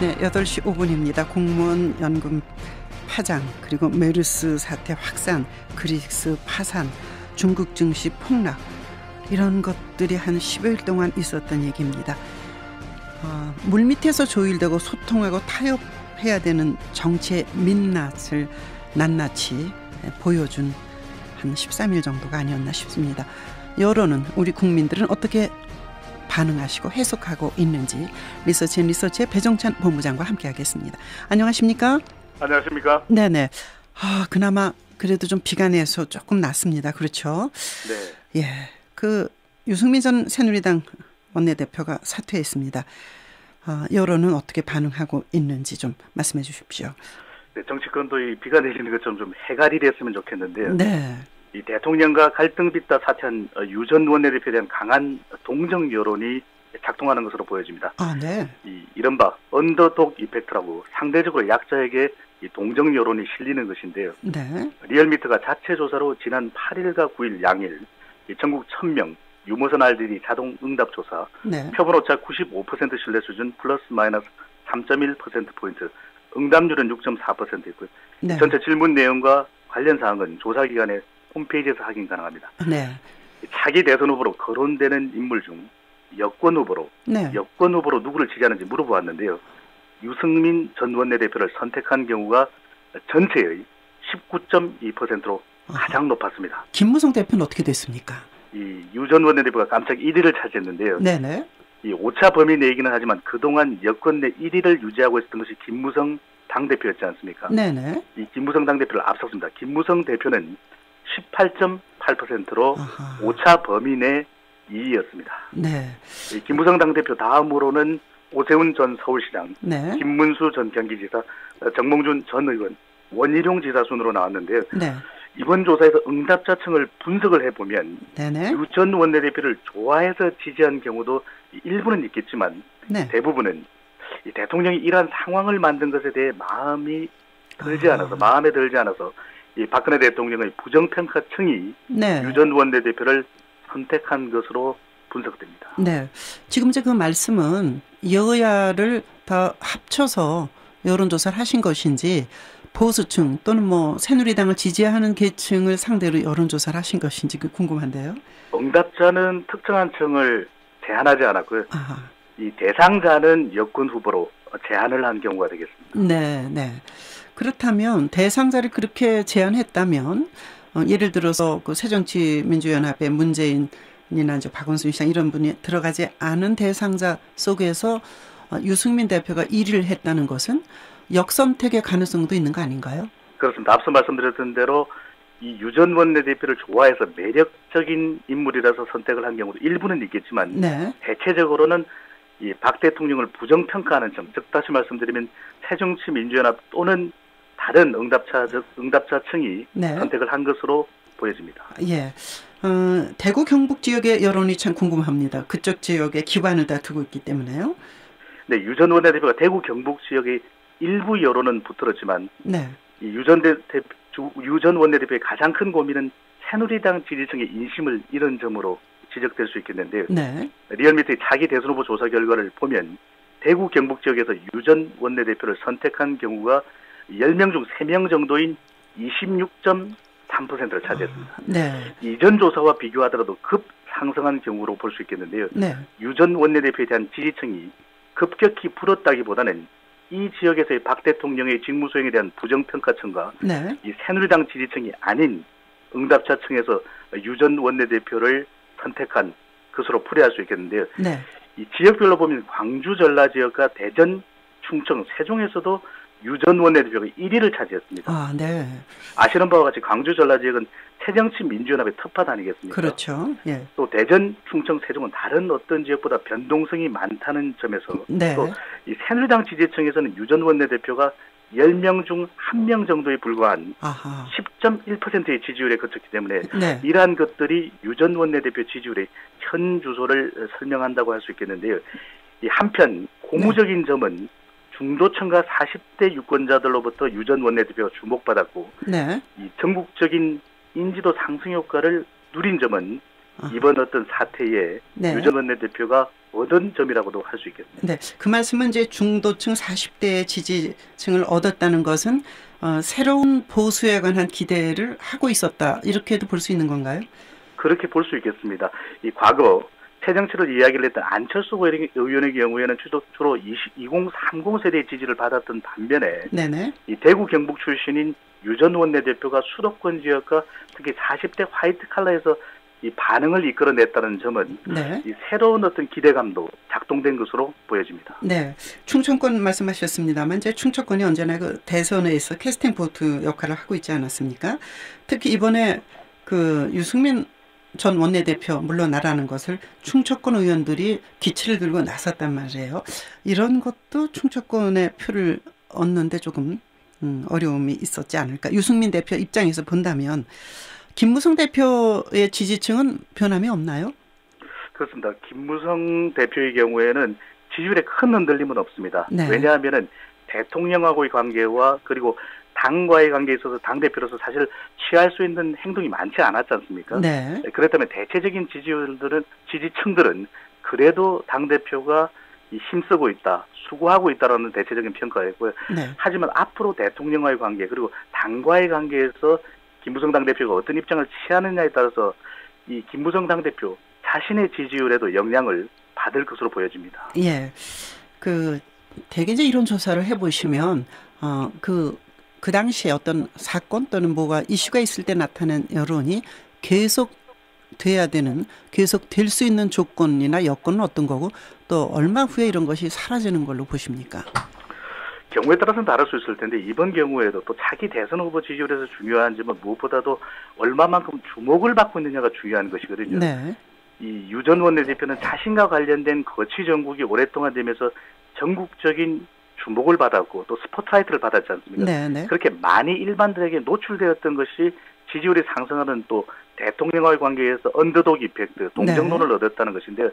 네, 8시 5분입니다. 공무원 연금 파장, 그리고 메르스 사태 확산, 그리스 파산, 중국 증시 폭락, 이런 것들이 한 10여일 동안 있었던 얘기입니다. 물밑에서 조율되고 소통하고 타협해야 되는 정치의 민낯을 낱낱이 보여준 한 13일 정도가 아니었나 싶습니다. 여론은, 우리 국민들은 어떻게 반응하시고 해석하고 있는지 리서치의 배종찬 본부장과 함께하겠습니다. 안녕하십니까? 안녕하십니까? 네네. 그나마 그래도 좀 비가 내서 조금 낫습니다. 그렇죠? 네. 예. 유승민 전 새누리당 원내대표가 사퇴했습니다. 여론은 어떻게 반응하고 있는지 좀 말씀해 주십시오. 네, 정치권도 이 비가 내리는 것처럼 좀 해갈이 됐으면 좋겠는데요. 네. 이 대통령과 갈등 빚다 사퇴한 유 전 원내대표에 대한 강한 동정 여론이 작동하는 것으로 보여집니다. 네. 이른바 언더독 이펙트라고 상대적으로 약자에게 이 동정 여론이 실리는 것인데요. 네. 리얼미터가 자체 조사로 지난 8일과 9일 양일 전국 1000명 유무선 RDD 자동 응답 조사, 네. 표본 오차 95% 신뢰 수준 플러스 마이너스 3.1%포인트, 응답률은 6.4%이고요. 네. 전체 질문 내용과 관련 사항은 조사기관의 홈페이지에서 확인 가능합니다. 네. 차기 대선 후보로 거론되는 인물 중 여권 후보로 누구를 지지하는지 물어보았는데요. 유승민 전 원내대표를 선택한 경우가 전체의 19.2%로 가장 높았습니다. 김무성 대표는 어떻게 됐습니까? 이 유 전 원내대표가 깜짝 1위를 차지했는데요. 네네. 이 오차 범위 내이기는 하지만 그동안 여권 내 1위를 유지하고 있었던 것이 김무성 당대표였지 않습니까? 네네. 이 김무성 당대표를 앞섰습니다. 김무성 대표는 18.8%로 오차 범위 내 2위였습니다. 네. 이 김무성 당대표 다음으로는 오세훈 전 서울시장, 네. 김문수 전 경기지사, 정몽준 전 의원, 원희룡 지사 순으로 나왔는데요. 네. 이번 조사에서 응답자층을 분석을 해보면 유 전 원내대표를 좋아해서 지지한 경우도 일부는 있겠지만 네. 대부분은 이 대통령이 이러한 상황을 만든 것에 대해 마음에 들지 않아서 이 박근혜 대통령의 부정평가층이 네. 유 전 원내대표를 선택한 것으로 분석됩니다. 네. 지금 그 말씀은 여야를 다 합쳐서 여론조사를 하신 것인지, 보수층 또는 새누리당을 지지하는 계층을 상대로 여론조사를 하신 것인지 궁금한데요. 응답자는 특정한 층을 제한하지 않았고요. 이 대상자는 여권 후보로 제한을 한 경우가 되겠습니다. 네, 네. 그렇다면 대상자를 그렇게 제한했다면 예를 들어서 새정치민주연합의 문재인이나 박원순 시장 이런 분이 들어가지 않은 대상자 속에서 유승민 대표가 1위를 했다는 것은 역선택의 가능성도 있는 거 아닌가요? 그렇습니다. 앞서 말씀드렸던 대로 이 유 전 원내대표를 좋아해서 매력적인 인물이라서 선택을 한 경우도 일부는 있겠지만 네. 대체적으로는 이 박 대통령을 부정평가하는 점, 즉 다시 말씀드리면 새정치민주연합 또는 다른 응답자층이 네. 선택을 한 것으로 보여집니다. 예. 대구 경북 지역의 여론이 참 궁금합니다. 그쪽 지역에 기반을 다 두고 있기 때문에요. 네, 유 전 원내대표가 대구 경북 지역의 일부 여론은 붙들었지만 네. 이 유 전 원내대표의 가장 큰 고민은 새누리당 지지층의 인심을 잃은 점으로 지적될 수 있겠는데요. 네. 리얼미터의 차기 대선 후보 조사 결과를 보면 대구 경북 지역에서 유 전 원내대표를 선택한 경우가 10명 중 3명 정도인 26.3%를 차지했습니다. 네. 이전 조사와 비교하더라도 급 상승한 경우로 볼 수 있겠는데요. 네. 유 전 원내대표에 대한 지지층이 급격히 불었다기보다는 이 지역에서의 박 대통령의 직무 수행에 대한 부정평가층과 네. 이 새누리당 지지층이 아닌 응답자층에서 유 전 원내대표를 선택한 것으로 풀이할 수 있겠는데요. 네. 이 지역별로 보면 광주 전라 지역과 대전, 충청, 세종에서도 유 전 원내대표가 1위를 차지했습니다. 네. 아시는 바와 같이 광주 전라 지역은 새정치민주연합의 텃밭 아니겠습니까? 그렇죠. 예. 또 대전, 충청, 세종은 다른 어떤 지역보다 변동성이 많다는 점에서 네. 또 이 새누리당 지지층에서는 유 전 원내대표가 10명 중 1명 정도에 불과한 10.1%의 지지율에 그쳤기 때문에 네. 이러한 것들이 유 전 원내대표 지지율의 현 주소를 설명한다고 할 수 있겠는데요. 이 한편 고무적인 점은 중도층과 40대 유권자들로부터 유 전 원내대표가 주목받았고 네. 이 전국적인 인지도 상승 효과를 누린 점은 이번 어떤 사태에 네. 유 전 원내대표가 얻은 점이라고도 할 수 있겠습니다. 네, 그 말씀은 이제 중도층 40대의 지지층을 얻었다는 것은 새로운 보수에 관한 기대를 하고 있었다 이렇게도 볼 수 있는 건가요? 그렇게 볼 수 있겠습니다. 이 과거 새정치를 이야기를 했던 안철수 의원의 경우에는 주로 2030 세대의 지지를 받았던 반면에 네네. 이 대구 경북 출신인 유 전 원내대표가 수도권 지역과 특히 40대 화이트 칼라에서 이 반응을 이끌어냈다는 점은 네. 이 새로운 어떤 기대감도 작동된 것으로 보여집니다. 네, 충청권 말씀하셨습니다만 이제 충청권이 언제나 그 대선에서 캐스팅 보트 역할을 하고 있지 않았습니까? 특히 이번에 그 유승민 전 원내대표 물러나라는 것을 충청권 의원들이 기치를 들고 나섰단 말이에요. 이런 것도 충청권의 표를 얻는데 조금 어려움이 있었지 않을까. 유승민 대표 입장에서 본다면 김무성 대표의 지지층은 변함이 없나요? 그렇습니다. 김무성 대표의 경우에는 지지율에 큰 흔들림은 없습니다. 네. 왜냐하면은 대통령하고의 관계와 그리고 당과의 관계에 있어서 당대표로서 사실 취할 수 있는 행동이 많지 않았지 않습니까? 네. 그렇다면 대체적인 지지층들은 그래도 당대표가 힘쓰고 있다, 수고하고 있다라는 대체적인 평가였고요. 네. 하지만 앞으로 대통령과의 관계 그리고 당과의 관계에서 김무성 당대표가 어떤 입장을 취하느냐에 따라서 이 김무성 당대표 자신의 지지율에도 영향을 받을 것으로 보여집니다. 예. 대개 이제 이런 조사를 해보시면, 그 당시에 어떤 사건 또는 뭐가 이슈가 있을 때 나타난 여론이 계속 될 수 있는 조건이나 여건은 어떤 거고, 또 얼마 후에 이런 것이 사라지는 걸로 보십니까? 경우에 따라서는 다를 수 있을 텐데 이번 경우에도 또 차기 대선 후보 지지율에서 중요한 점은 무엇보다도 얼마만큼 주목을 받고 있느냐가 중요한 것이거든요. 네. 이 유 전 원내대표는 자신과 관련된 거취 정국이 오랫동안 되면서 전국적인 주목을 받았고 또 스포트라이트를 받았지 않습니까? 네, 네. 그렇게 많이 일반들에게 노출되었던 것이 지지율이 상승하는 또 대통령과의 관계에서 언더독 이펙트, 동정론을 네. 얻었다는 것인데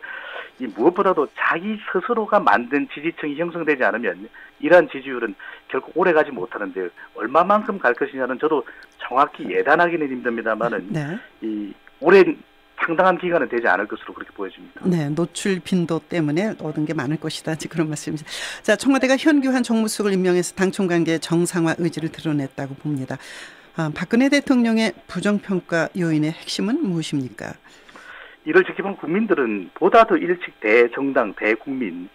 이 무엇보다도 자기 스스로가 만든 지지층이 형성되지 않으면 이러한 지지율은 결국 오래가지 못하는데 얼마만큼 갈 것이냐는 저도 정확히 예단하기는 힘듭니다만은 네. 이 오랜 상당한 기간은 되지 않을 것으로 그렇게 보여집니다. 네, 노출 빈도 때문에 얻은 게 많을 것이다. 그런 말씀입니다. 자, 청와대가 현규한 정무수석을 임명해서 당 총관계의 정상화 의지를 드러냈다고 봅니다. 박근혜 대통령의 부정평가 요인의 핵심은 무엇입니까? 이를 지켜본 국민들은 보다 더 일찍 대정당, 대국민,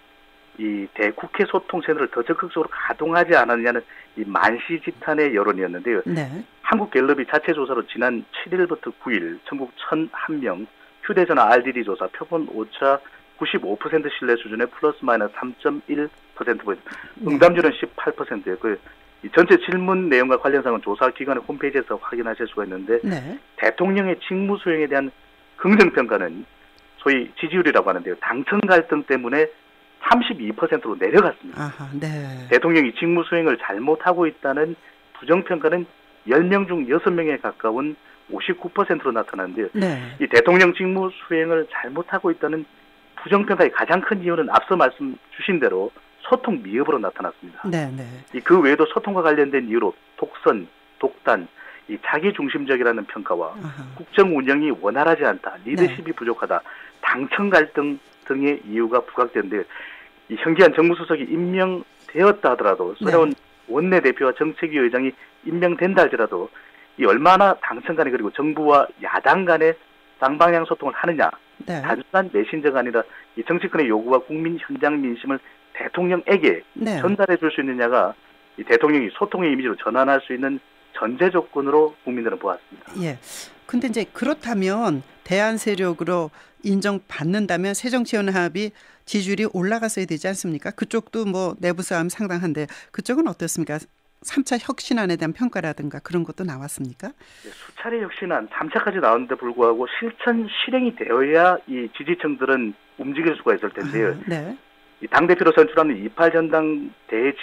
이 대국회 소통 채널을 더 적극적으로 가동하지 않았냐는 이 만시지탄의 여론이었는데요. 네. 한국갤럽이 자체 조사로 지난 7일부터 9일 전국 1,001명 휴대전화 RDD 조사 표본 오차 95% 신뢰 수준의 플러스 마이너스 3.1%포인트, 응답률은 18%였고요. 이 전체 질문 내용과 관련 사항은 조사 기관의 홈페이지에서 확인하실 수가 있는데 네. 대통령의 직무 수행에 대한 긍정평가는 소위 지지율이라고 하는데요. 당청 갈등 때문에 32%로 내려갔습니다. 아하, 네. 대통령이 직무 수행을 잘못하고 있다는 부정평가는 10명 중 6명에 가까운 59%로 나타났는데요. 네. 이 대통령 직무 수행을 잘못하고 있다는 부정평가의 가장 큰 이유는 앞서 말씀 주신 대로 소통 미흡으로 나타났습니다. 네, 네. 그 외에도 소통과 관련된 이유로 독선, 독단, 이 자기중심적이라는 평가와 아하. 국정 운영이 원활하지 않다, 리더십이 부족하다, 당청 갈등 등의 이유가 부각되는데 이 현기한 정무수석이 임명되었다 하더라도 새로운 원내대표와 정책위 의장이 임명된다 할지라도 이 얼마나 당청 간에 그리고 정부와 야당 간에 쌍방향 소통을 하느냐, 네. 단순한 메신저가 아니라 이 정치권의 요구와 국민 현장 민심을 대통령에게 네. 전달해 줄 수 있느냐가 이 대통령이 소통의 이미지로 전환할 수 있는 전제 조건으로 국민들은 보았습니다. 예. 근데 이제 그렇다면 대안 세력으로 인정받는다면 새정치연합이 지지율이 올라갔어야 되지 않습니까? 그쪽도 뭐 내부 싸움 상당한데 그쪽은 어떻습니까? 3차 혁신안에 대한 평가라든가 그런 것도 나왔습니까? 수차례 혁신안 3차까지 나왔는데 불구하고 실행이 되어야 이 지지층들은 움직일 수가 있을 텐데요. 네. 이 당대표로 선출하는 28 전당대회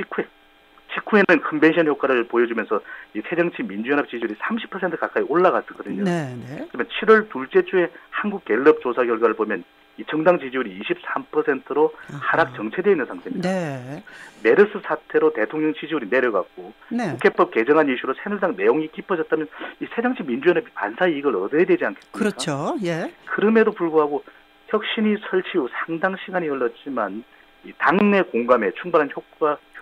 직후에는 컨벤션 효과를 보여주면서 이 새정치 민주연합 지지율이 30% 가까이 올라갔었거든요. 네, 네. 그러면 7월 둘째 주에 한국갤럽 조사 결과를 보면 이 정당 지지율이 23%로 하락 정체되어 있는 상태입니다. 네. 메르스 사태로 대통령 지지율이 내려갔고 네. 국회법 개정안 이슈로 새누리당 내용이 깊어졌다면 이 새정치민주연합이 반사 이익을 얻어야 되지 않겠습니까? 그렇죠. 예. 그럼에도 불구하고 혁신이 설치 후 상당 시간이 흘렀지만 이 당내 공감에 충분한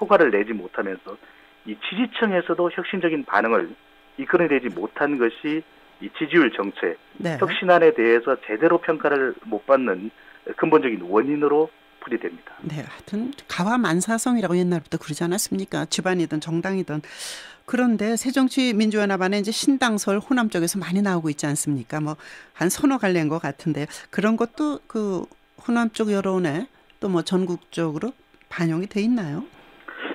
효과를 내지 못하면서 이 지지층에서도 혁신적인 반응을 이끌어내지 못한 것이 이 지지율 정체, 네. 혁신안에 대해서 제대로 평가를 못 받는 근본적인 원인으로 풀이됩니다. 네, 하여튼 가와만사성이라고 옛날부터 그러지 않았습니까? 집안이든 정당이든. 그런데 새정치민주연합 안에 이제 신당설 호남 쪽에서 많이 나오고 있지 않습니까? 뭐 한 서너 갈래인 것 같은데 그런 것도 그 호남 쪽 여론에 또 뭐 전국적으로 반영이 돼 있나요?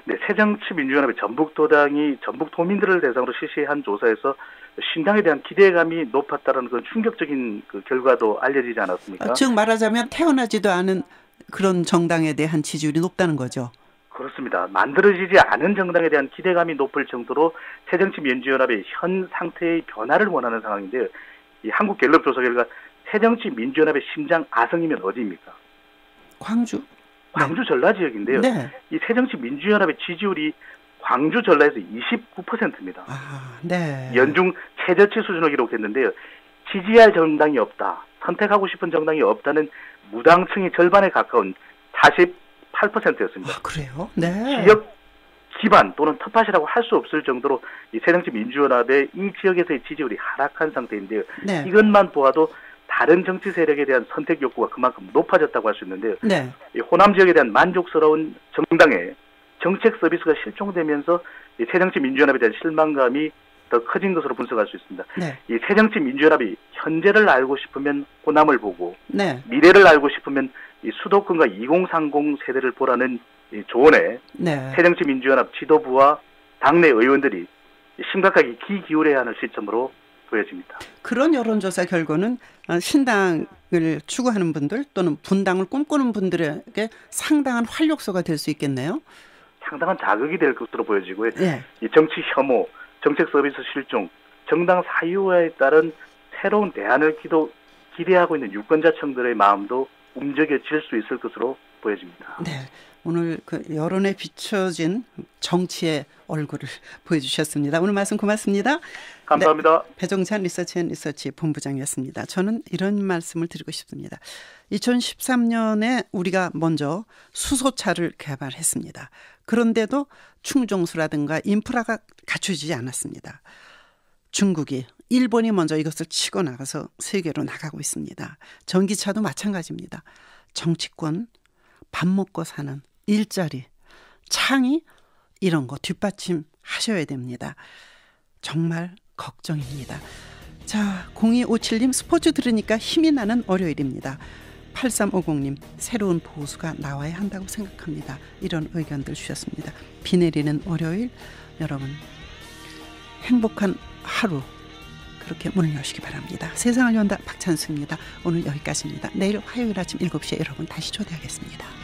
네, 새정치민주연합의 전북도당이 전북도민들을 대상으로 실시한 조사에서 신당에 대한 기대감이 높았다는 그런 충격적인 그 결과도 알려지지 않았습니까? 즉 말하자면 태어나지도 않은 그런 정당에 대한 지지율이 높다는 거죠. 그렇습니다. 만들어지지 않은 정당에 대한 기대감이 높을 정도로 새정치민주연합의 현 상태의 변화를 원하는 상황인데요. 이 한국갤럽 조사 결과 새정치민주연합의 심장 아성이면 어디입니까? 광주. 광주 전라 지역인데요. 네. 이 새정치민주연합의 지지율이 광주 전라에서 29%입니다. 아, 네. 연중 최저치 수준을 기록했는데요. 지지할 정당이 없다, 선택하고 싶은 정당이 없다는 무당층이 절반에 가까운 48%였습니다. 아, 그래요? 네. 지역 기반 또는 텃밭이라고 할 수 없을 정도로 이 새정치민주연합의 이 지역에서의 지지율이 하락한 상태인데요. 네. 이것만 보아도 다른 정치 세력에 대한 선택 욕구가 그만큼 높아졌다고 할 수 있는데요. 네. 이 호남 지역에 대한 만족스러운 정당의 정책 서비스가 실종되면서 이 새정치민주연합에 대한 실망감이 더 커진 것으로 분석할 수 있습니다. 네. 이 새정치민주연합이 현재를 알고 싶으면 호남을 보고 네. 미래를 알고 싶으면 이 수도권과 2030 세대를 보라는 이 조언에 네. 새정치민주연합 지도부와 당내 의원들이 심각하게 귀 기울여야 하는 시점으로 보여집니다. 그런 여론조사 결과는 신당을 추구하는 분들 또는 분당을 꿈꾸는 분들에게 상당한 활력소가 될 수 있겠네요. 상당한 자극이 될 것으로 보여지고요. 네. 이 정치 혐오, 정책 서비스 실종, 정당 사유화에 따른 새로운 대안을 기대하고 있는 유권자층들의 마음도 움직여질 수 있을 것으로 보여집니다. 네. 오늘 그 여론에 비춰진 정치의 얼굴을 보여주셨습니다. 오늘 말씀 고맙습니다. 감사합니다. 네, 배종찬 리서치 본부장이었습니다. 저는 이런 말씀을 드리고 싶습니다. 2013년에 우리가 먼저 수소차를 개발했습니다. 그런데도 충정수라든가 인프라가 갖춰지지 않았습니다. 중국이, 일본이 먼저 이것을 치고 나가서 세계로 나가고 있습니다. 전기차도 마찬가지입니다. 정치권, 밥 먹고 사는 일자리, 창의 이런 거 뒷받침하셔야 됩니다. 정말 걱정입니다. 자, 0257님 스포츠 들으니까 힘이 나는 월요일입니다. 8350님 새로운 보수가 나와야 한다고 생각합니다. 이런 의견들 주셨습니다. 비 내리는 월요일 여러분 행복한 하루 그렇게 문을 여시기 바랍니다. 세상을 연다 박찬수입니다. 오늘 여기까지입니다. 내일 화요일 아침 7시에 여러분 다시 초대하겠습니다.